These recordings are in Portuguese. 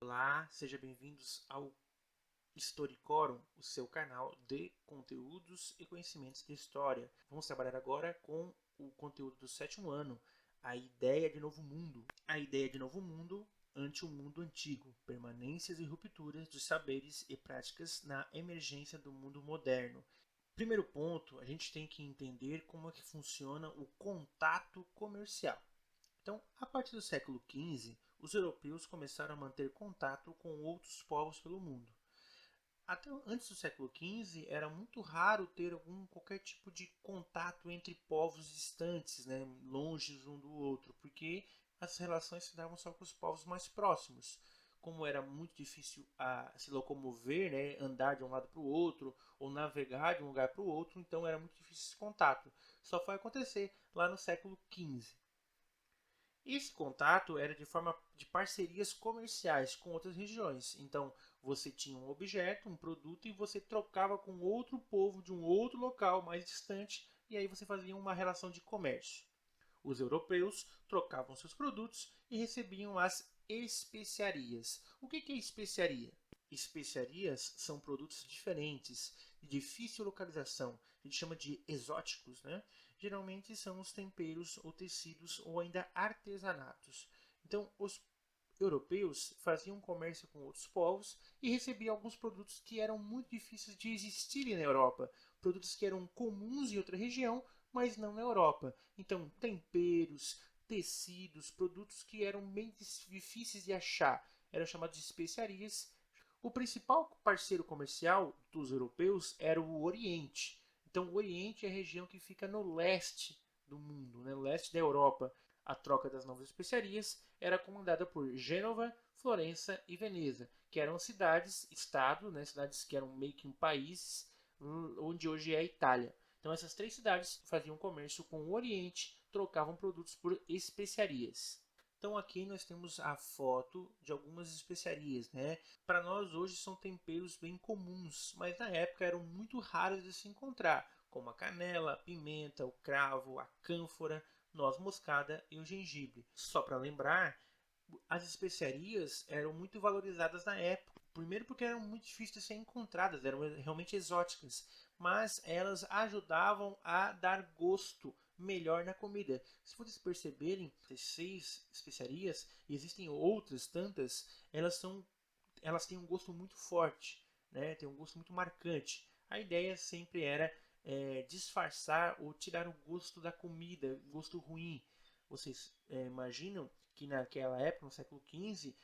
Olá, sejam bem-vindos ao Historicorum, o seu canal de conteúdos e conhecimentos de história. Vamos trabalhar agora com o conteúdo do sétimo ano, a ideia de novo mundo. A ideia de novo mundo ante o mundo antigo, permanências e rupturas dos saberes e práticas na emergência do mundo moderno. Primeiro ponto, a gente tem que entender como é que funciona o contato comercial. Então, a partir do século XV, os europeus começaram a manter contato com outros povos pelo mundo. Até antes do século XV, era muito raro ter qualquer tipo de contato entre povos distantes, né, longe um do outro, porque as relações se davam só com os povos mais próximos. Como era muito difícil se locomover, né, andar de um lado para o outro, ou navegar de um lugar para o outro, então era muito difícil esse contato. Só foi acontecer lá no século XV. Esse contato era de forma de parcerias comerciais com outras regiões. Então, você tinha um objeto, um produto, e você trocava com outro povo de um outro local mais distante, e aí você fazia uma relação de comércio. Os europeus trocavam seus produtos e recebiam as especiarias. O que é especiaria? Especiarias são produtos diferentes, de difícil localização. A gente chama de exóticos, né? Geralmente são os temperos ou tecidos ou ainda artesanatos. Então, os europeus faziam comércio com outros povos e recebiam alguns produtos que eram muito difíceis de existirem na Europa. Produtos que eram comuns em outra região, mas não na Europa. Então, temperos, tecidos, produtos que eram bem difíceis de achar. Eram chamados de especiarias. O principal parceiro comercial dos europeus era o Oriente. Então, o Oriente é a região que fica no leste do mundo, né? No leste da Europa. A troca das novas especiarias era comandada por Gênova, Florença e Veneza, que eram cidades-estado, né? Cidades que eram meio que um país, onde hoje é a Itália. Então, essas três cidades faziam comércio com o Oriente, trocavam produtos por especiarias. Então, aqui nós temos a foto de algumas especiarias, né? Para nós hoje são temperos bem comuns, mas na época eram muito raros de se encontrar, como a canela, a pimenta, o cravo, a cânfora, noz moscada e o gengibre. Só para lembrar, as especiarias eram muito valorizadas na época. Primeiro porque eram muito difíceis de ser encontradas, eram realmente exóticas, mas elas ajudavam a dar gosto melhor na comida. Se vocês perceberem, essas 6 especiarias, e existem outras tantas, elas têm um gosto muito forte, né? Tem um gosto muito marcante. A ideia sempre era disfarçar ou tirar o gosto da comida, gosto ruim. Vocês imaginam que naquela época, no século XV,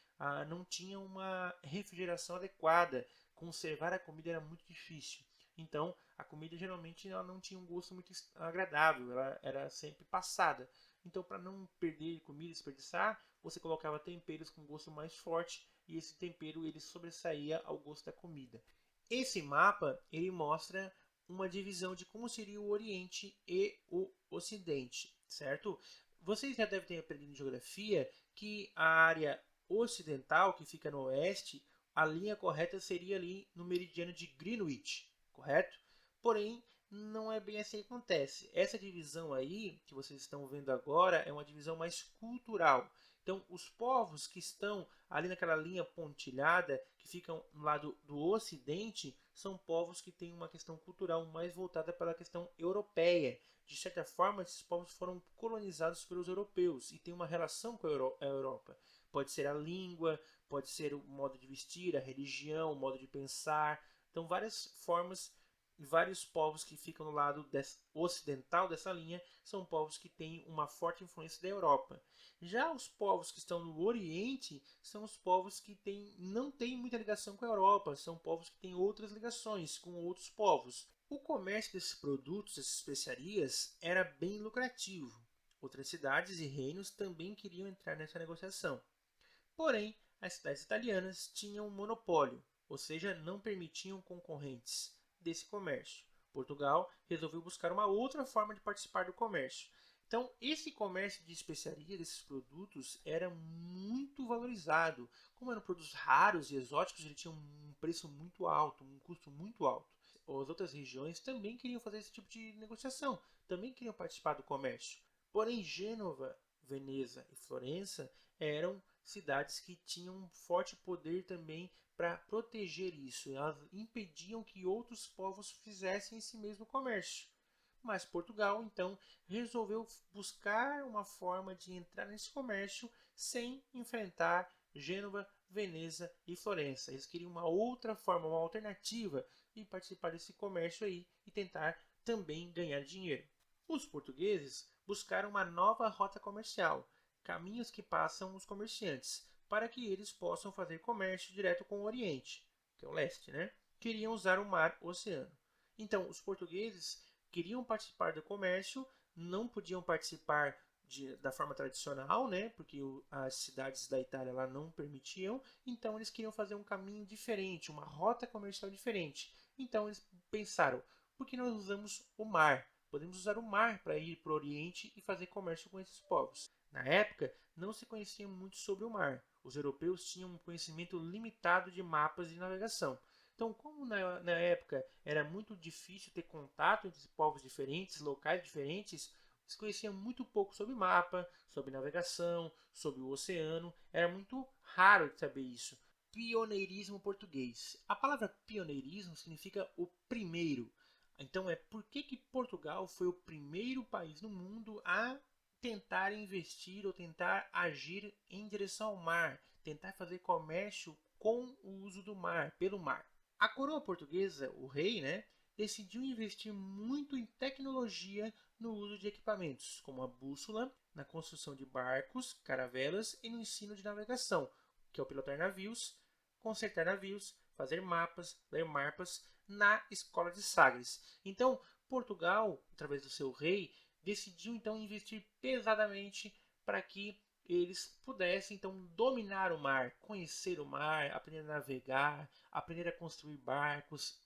não tinha uma refrigeração adequada. Conservar a comida era muito difícil. Então, a comida geralmente ela não tinha um gosto muito agradável, ela era sempre passada. Então, para não perder comida e desperdiçar, você colocava temperos com gosto mais forte e esse tempero ele sobressaía ao gosto da comida. Esse mapa ele mostra uma divisão de como seria o Oriente e o Ocidente, certo? Vocês já devem ter aprendido em geografia que a área ocidental, que fica no oeste, a linha correta seria ali no meridiano de Greenwich, correto? Porém, não é bem assim que acontece. Essa divisão aí, que vocês estão vendo agora, é uma divisão mais cultural. Então, os povos que estão ali naquela linha pontilhada, que ficam no lado do ocidente, são povos que têm uma questão cultural mais voltada pela questão europeia. De certa forma, esses povos foram colonizados pelos europeus e têm uma relação com a Europa. Pode ser a língua, pode ser o modo de vestir, a religião, o modo de pensar. Então, várias formas e vários povos que ficam no lado ocidental dessa linha são povos que têm uma forte influência da Europa. Já os povos que estão no Oriente são os povos que não têm muita ligação com a Europa, são povos que têm outras ligações com outros povos. O comércio desses produtos, dessas especiarias, era bem lucrativo. Outras cidades e reinos também queriam entrar nessa negociação. Porém, as cidades italianas tinham um monopólio, ou seja, não permitiam concorrentes desse comércio. Portugal resolveu buscar uma outra forma de participar do comércio. Então, esse comércio de especiarias, desses produtos, era muito valorizado. Como eram produtos raros e exóticos, ele tinha um preço muito alto, um custo muito alto. As outras regiões também queriam fazer esse tipo de negociação, também queriam participar do comércio. Porém, Gênova, Veneza e Florença eram cidades que tinham um forte poder também para proteger isso. Elas impediam que outros povos fizessem esse mesmo comércio. Mas Portugal, então, resolveu buscar uma forma de entrar nesse comércio sem enfrentar Gênova, Veneza e Florença. Eles queriam uma outra forma, uma alternativa de participar desse comércio aí e tentar também ganhar dinheiro. Os portugueses buscaram uma nova rota comercial, caminhos que passam os comerciantes, para que eles possam fazer comércio direto com o Oriente, que é o leste, né? Queriam usar o mar oceano. Então, os portugueses queriam participar do comércio, não podiam participar da forma tradicional, né? Porque as cidades da Itália lá não permitiam. Então eles queriam fazer um caminho diferente, uma rota comercial diferente. Então eles pensaram: por que nós usamos o mar? Podemos usar o mar para ir para o Oriente e fazer comércio com esses povos. Na época, não se conhecia muito sobre o mar. Os europeus tinham um conhecimento limitado de mapas de navegação. Então, como na época era muito difícil ter contato entre povos diferentes, locais diferentes, eles conheciam muito pouco sobre mapa, sobre navegação, sobre o oceano. Era muito raro de saber isso. Pioneirismo português. A palavra pioneirismo significa o primeiro. Então por que Portugal foi o primeiro país no mundo a tentar investir ou tentar agir em direção ao mar, tentar fazer comércio com o uso do mar, pelo mar. A coroa portuguesa, o rei, né, decidiu investir muito em tecnologia no uso de equipamentos, como a bússola, na construção de barcos, caravelas e no ensino de navegação, que é o pilotar navios, consertar navios, fazer mapas, ler mapas na escola de Sagres. Então, Portugal, através do seu rei, decidiu então investir pesadamente para que eles pudessem então dominar o mar, conhecer o mar, aprender a navegar, aprender a construir barcos,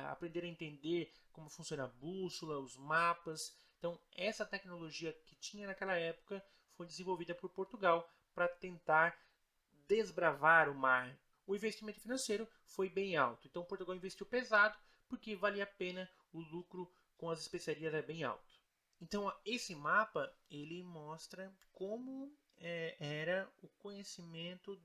aprender a entender como funciona a bússola, os mapas. Então, essa tecnologia que tinha naquela época foi desenvolvida por Portugal para tentar desbravar o mar. O investimento financeiro foi bem alto. Então, Portugal investiu pesado porque valia a pena, o lucro com as especiarias é bem alto. Então, esse mapa ele mostra como era o conhecimento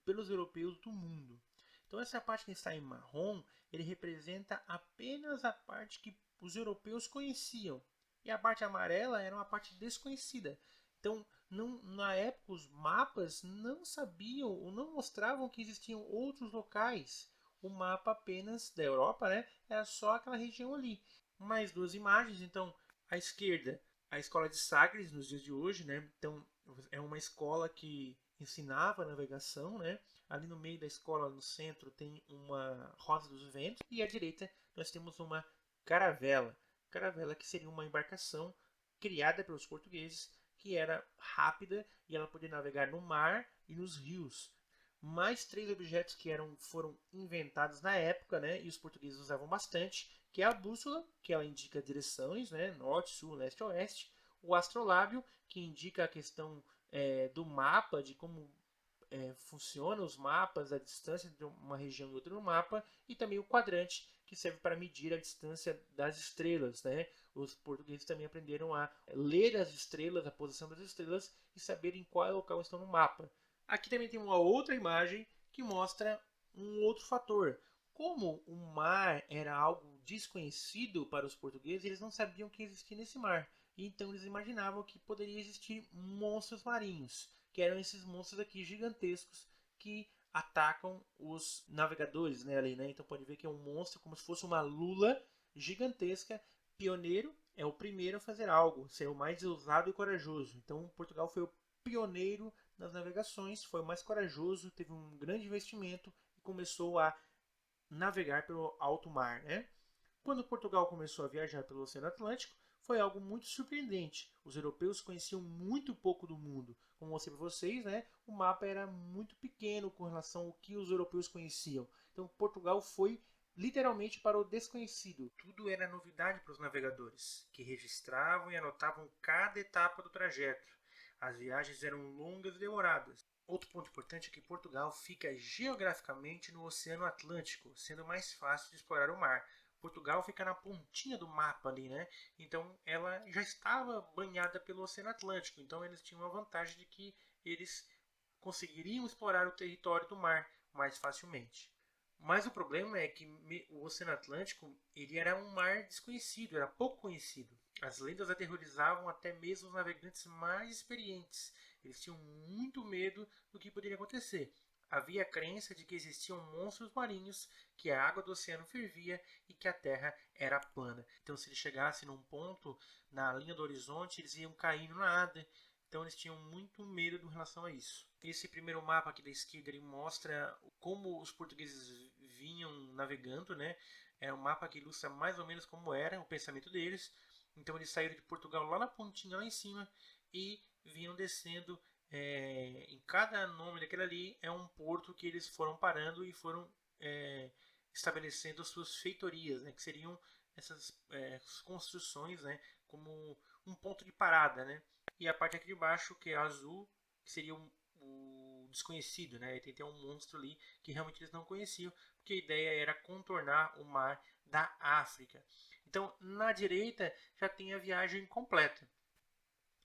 pelos europeus do mundo. Então, essa parte que está em marrom, ele representa apenas a parte que os europeus conheciam. E a parte amarela era uma parte desconhecida. Então, na época, os mapas não sabiam ou não mostravam que existiam outros locais. O mapa apenas da Europa, né, era só aquela região ali. Mais duas imagens, então, à esquerda, a escola de Sagres nos dias de hoje, né? Então, é uma escola que ensinava navegação, né? Ali no meio da escola, no centro, tem uma roda dos ventos e à direita nós temos uma caravela. Caravela que seria uma embarcação criada pelos portugueses que era rápida e ela podia navegar no mar e nos rios. Mais três objetos que foram inventados na época, né, e os portugueses usavam bastante, que é a bússola, que ela indica direções, né, norte, sul, leste, oeste, o astrolábio, que indica a questão do mapa, de como funcionam os mapas, a distância de uma região e outra no mapa, e também o quadrante, que serve para medir a distância das estrelas. Né? Os portugueses também aprenderam a ler as estrelas, a posição das estrelas e saber em qual local estão no mapa. Aqui também tem uma outra imagem que mostra um outro fator. Como o mar era algo desconhecido para os portugueses, eles não sabiam que existia nesse mar. Então eles imaginavam que poderia existir monstros marinhos, que eram esses monstros aqui gigantescos que atacam os navegadores, né, ali, né? Então pode ver que é um monstro como se fosse uma lula gigantesca. Pioneiro é o primeiro a fazer algo, ser o mais ousado e corajoso. Então Portugal foi o pioneiro nas navegações, foi o mais corajoso, teve um grande investimento e começou a navegar pelo alto mar, né? Quando Portugal começou a viajar pelo Oceano Atlântico, foi algo muito surpreendente. Os europeus conheciam muito pouco do mundo. Como eu mostrei para vocês, né, o mapa era muito pequeno com relação ao que os europeus conheciam. Então Portugal foi literalmente para o desconhecido. Tudo era novidade para os navegadores, que registravam e anotavam cada etapa do trajeto. As viagens eram longas e demoradas. Outro ponto importante é que Portugal fica geograficamente no Oceano Atlântico, sendo mais fácil de explorar o mar. Portugal fica na pontinha do mapa ali, né? Então ela já estava banhada pelo Oceano Atlântico. Então eles tinham a vantagem de que eles conseguiriam explorar o território do mar mais facilmente. Mas o problema é que o Oceano Atlântico ele era um mar desconhecido, era pouco conhecido. As lendas aterrorizavam até mesmo os navegantes mais experientes. Eles tinham muito medo do que poderia acontecer. Havia a crença de que existiam monstros marinhos, que a água do oceano fervia e que a terra era plana. Então, se eles chegassem num ponto na linha do horizonte, eles iam cair no nada. Então, eles tinham muito medo em relação a isso. Esse primeiro mapa aqui da esquerda ele mostra como os portugueses vinham navegando, né? É um mapa que ilustra mais ou menos como era o pensamento deles. Então, eles saíram de Portugal lá na pontinha, lá em cima, e vinham descendo. Em cada nome daquele ali é um porto que eles foram parando e foram estabelecendo suas feitorias, né, que seriam essas construções, né, como um ponto de parada, né? E a parte aqui de baixo, que é azul, que seria o desconhecido, né? E tem um monstro ali que realmente eles não conheciam, porque a ideia era contornar o mar da África. Então, na direita já tem a viagem completa.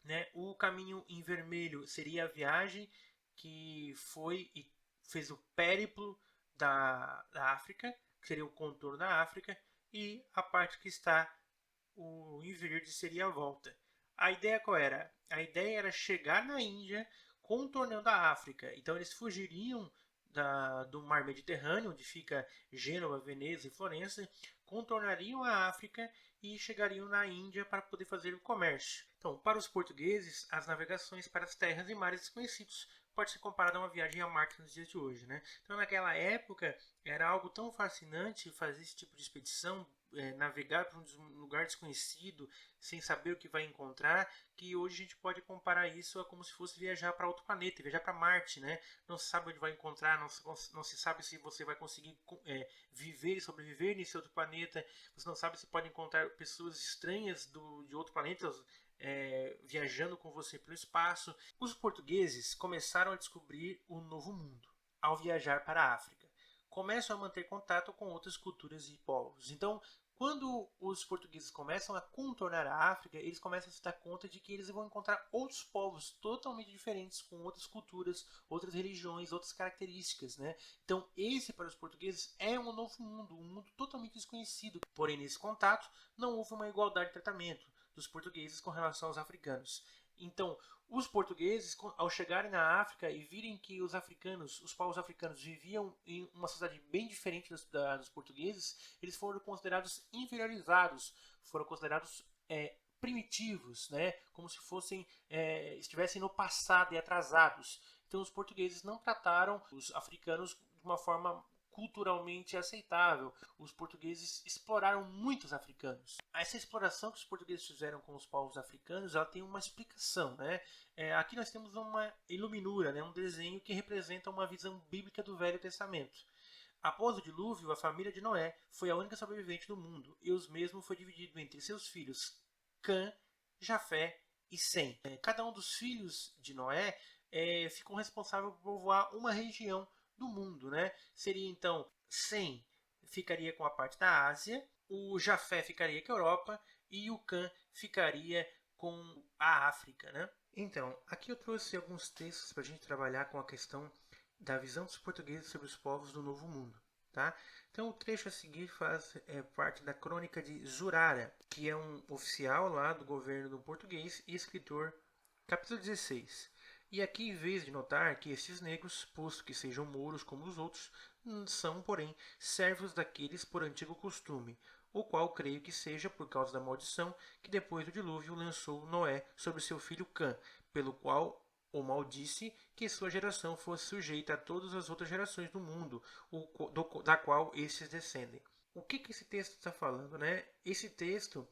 Né? O caminho em vermelho seria a viagem que foi e fez o périplo da África, que seria o contorno da África, e a parte que está em verde seria a volta. A ideia qual era? A ideia era chegar na Índia contornando a África. Então eles fugiriam do mar Mediterrâneo, onde fica Gênova, Veneza e Florença, contornariam a África e chegariam na Índia para poder fazer o comércio. Então, para os portugueses, as navegações para as terras e mares desconhecidos pode ser comparada a uma viagem a Marte nos dias de hoje, né? Então, naquela época, era algo tão fascinante fazer esse tipo de expedição, navegar para um lugar desconhecido, sem saber o que vai encontrar, que hoje a gente pode comparar isso a como se fosse viajar para outro planeta, viajar para Marte, né? Não se sabe onde vai encontrar, não se sabe se você vai conseguir viver e sobreviver nesse outro planeta, você não sabe se pode encontrar pessoas estranhas de outro planeta, viajando com você pelo espaço. Os portugueses começaram a descobrir o novo mundo ao viajar para a África. Começam a manter contato com outras culturas e povos. Então, quando os portugueses começam a contornar a África, eles começam a se dar conta de que eles vão encontrar outros povos totalmente diferentes, com outras culturas, outras religiões, outras características, né? Então, esse para os portugueses é um novo mundo, um mundo totalmente desconhecido. Porém, nesse contato, não houve uma igualdade de tratamento dos portugueses com relação aos africanos. Então, os portugueses, ao chegarem na África e virem que os povos africanos viviam em uma sociedade bem diferente dos portugueses, eles foram considerados inferiorizados, foram considerados primitivos, né? Como se estivessem no passado e atrasados. Então, os portugueses não trataram os africanos de uma forma culturalmente aceitável. Os portugueses exploraram muitos africanos. Essa exploração que os portugueses fizeram com os povos africanos, ela tem uma explicação, né? Aqui nós temos uma iluminura, né? Um desenho que representa uma visão bíblica do Velho Testamento. Após o dilúvio, a família de Noé foi a única sobrevivente do mundo, e os mesmos foi dividido entre seus filhos Cã, Jafé e Sem. Cada um dos filhos de Noé ficou responsável por povoar uma região do mundo, né? Seria então Sem ficaria com a parte da Ásia, o Jafé ficaria com a Europa e o Cã ficaria com a África, né? Então, aqui eu trouxe alguns textos para a gente trabalhar com a questão da visão dos portugueses sobre os povos do Novo Mundo. Tá? Então, o trecho a seguir faz parte da crônica de Zurara, que é um oficial lá do governo do português e escritor, capítulo 16. E aqui, em vez de notar que estes negros, posto que sejam mouros como os outros, são, porém, servos daqueles por antigo costume, o qual creio que seja por causa da maldição que depois do dilúvio lançou Noé sobre seu filho Cã, pelo qual o maldisse que sua geração fosse sujeita a todas as outras gerações do mundo, da qual estes descendem. O que esse texto está falando, né? Esse texto,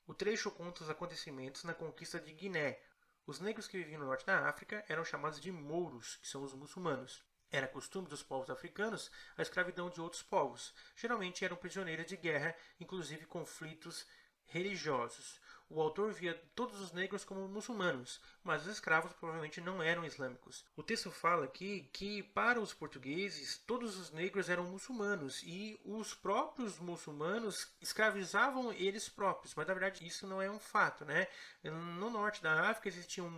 o trecho conta os acontecimentos na conquista de Guiné. Os negros que viviam no norte da África eram chamados de mouros, que são os muçulmanos. Era costume dos povos africanos a escravidão de outros povos. Geralmente eram prisioneiros de guerra, inclusive conflitos religiosos. o autor via todos os negros como muçulmanos, mas os escravos provavelmente não eram islâmicos. O texto fala aqui que para os portugueses todos os negros eram muçulmanos e os próprios muçulmanos escravizavam eles próprios, mas na verdade isso não é um fato, né? No norte da África existiam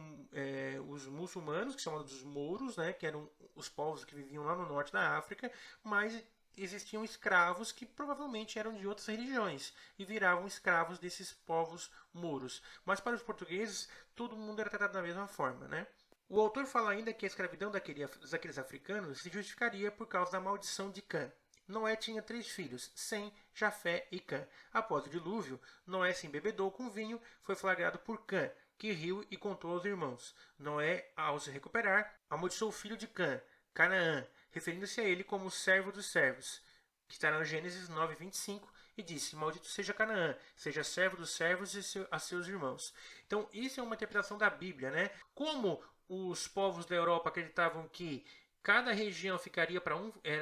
os muçulmanos, que são chamados mouros, né? Que eram os povos que viviam lá no norte da África, mas existiam escravos que provavelmente eram de outras religiões e viravam escravos desses povos mouros. Mas para os portugueses, todo mundo era tratado da mesma forma, né? O autor fala ainda que a escravidão daqueles africanos se justificaria por causa da maldição de Cã. Noé tinha 3 filhos, Sem, Jafé e Cã. Após o dilúvio, Noé se embebedou com vinho, foi flagrado por Cã, que riu e contou aos irmãos. Noé, ao se recuperar, amaldiçoou o filho de Cã, Canaã, referindo-se a ele como servo dos servos, que está no Gênesis 9:25, e disse: Maldito seja Canaã, seja servo dos servos e a seus irmãos. Então, isso é uma interpretação da Bíblia, né? Como os povos da Europa acreditavam que cada região ficaria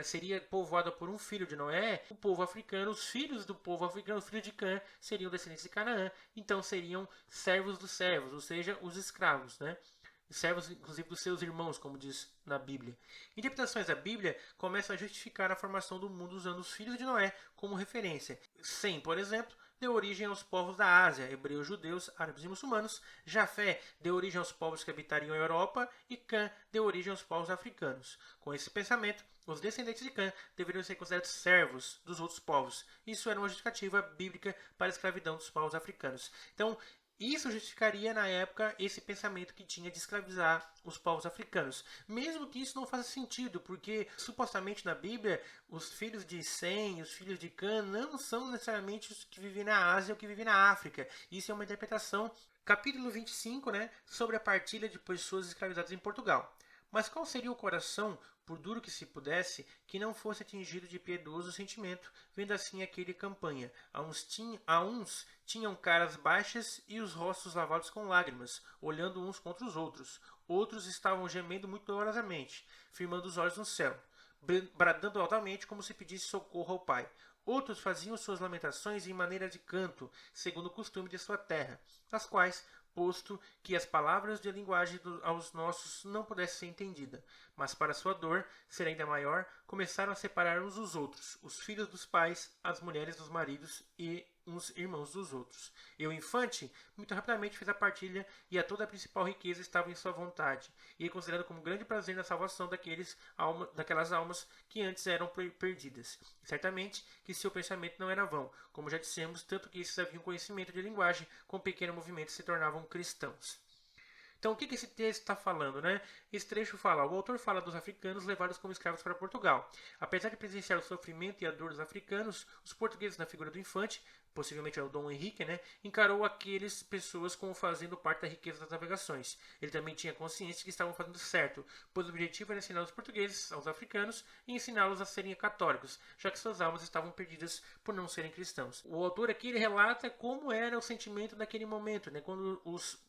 seria povoada por um filho de Noé, o povo africano, os filhos do povo africano, os filhos de Cã, seriam descendentes de Canaã, então seriam servos dos servos, ou seja, os escravos, né? Servos, inclusive, dos seus irmãos, como diz na Bíblia. Interpretações da Bíblia começam a justificar a formação do mundo usando os filhos de Noé como referência. Sem, por exemplo, deu origem aos povos da Ásia, hebreus, judeus, árabes e muçulmanos. Jafé deu origem aos povos que habitariam a Europa e Cã deu origem aos povos africanos. Com esse pensamento, os descendentes de Cã deveriam ser considerados servos dos outros povos. Isso era uma justificativa bíblica para a escravidão dos povos africanos. Então, isso justificaria, na época, esse pensamento que tinha de escravizar os povos africanos. Mesmo que isso não faça sentido, porque supostamente na Bíblia, os filhos de Sem, os filhos de Cã, não são necessariamente os que vivem na Ásia ou que vivem na África. Isso é uma interpretação. Capítulo 25, né, sobre a partilha de pessoas escravizadas em Portugal. Mas qual seria o coração, por duro que se pudesse, que não fosse atingido de piedoso sentimento, vendo assim aquele campanha? A uns tinham caras baixas e os rostos lavados com lágrimas, olhando uns contra os outros. Outros estavam gemendo muito dolorosamente, firmando os olhos no céu, bradando altamente como se pedisse socorro ao Pai. Outros faziam suas lamentações em maneira de canto, segundo o costume de sua terra, as quais, posto que as palavras de linguagem aos nossos não pudessem ser entendida, mas para sua dor ser ainda maior, começaram a separar uns dos outros, os filhos dos pais, as mulheres dos maridos e uns irmãos dos outros. E o infante, muito rapidamente fez a partilha, e a toda a principal riqueza estava em sua vontade, e é considerado como grande prazer na salvação daquelas almas que antes eram perdidas. E certamente que seu pensamento não era vão, como já dissemos, tanto que esses haviam conhecimento de linguagem, com pequeno movimento se tornavam cristãos. Então, o que esse texto está falando, né? Esse trecho fala, o autor fala dos africanos levados como escravos para Portugal. Apesar de presenciar o sofrimento e a dor dos africanos, os portugueses, na figura do infante, possivelmente é o Dom Henrique, né, encarou aquelas pessoas como fazendo parte da riqueza das navegações. Ele também tinha consciência de que estavam fazendo certo, pois o objetivo era ensinar os portugueses aos africanos e ensiná-los a serem católicos, já que suas almas estavam perdidas por não serem cristãos. O autor aqui ele relata como era o sentimento naquele momento, né, quando os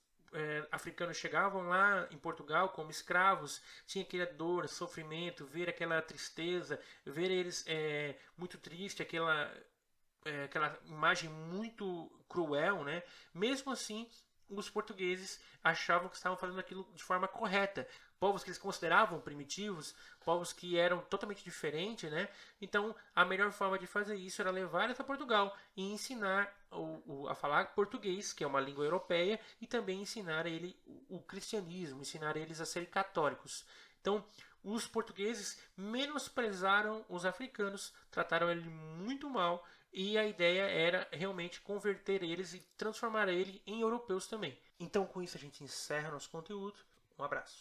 africanos chegavam lá em Portugal como escravos, tinha aquela dor, sofrimento, ver aquela tristeza, ver eles muito triste, aquela imagem muito cruel, né? Mesmo assim, os portugueses achavam que estavam fazendo aquilo de forma correta. Povos que eles consideravam primitivos, povos que eram totalmente diferentes, né? Então, a melhor forma de fazer isso era levar eles a Portugal e ensinar a falar português, que é uma língua europeia, e também ensinar ele o cristianismo, ensinar eles a serem católicos. Então, os portugueses menosprezaram os africanos, trataram ele muito mal, e a ideia era realmente converter eles e transformar eles em europeus também. Então, com isso, a gente encerra nosso conteúdo. Um abraço.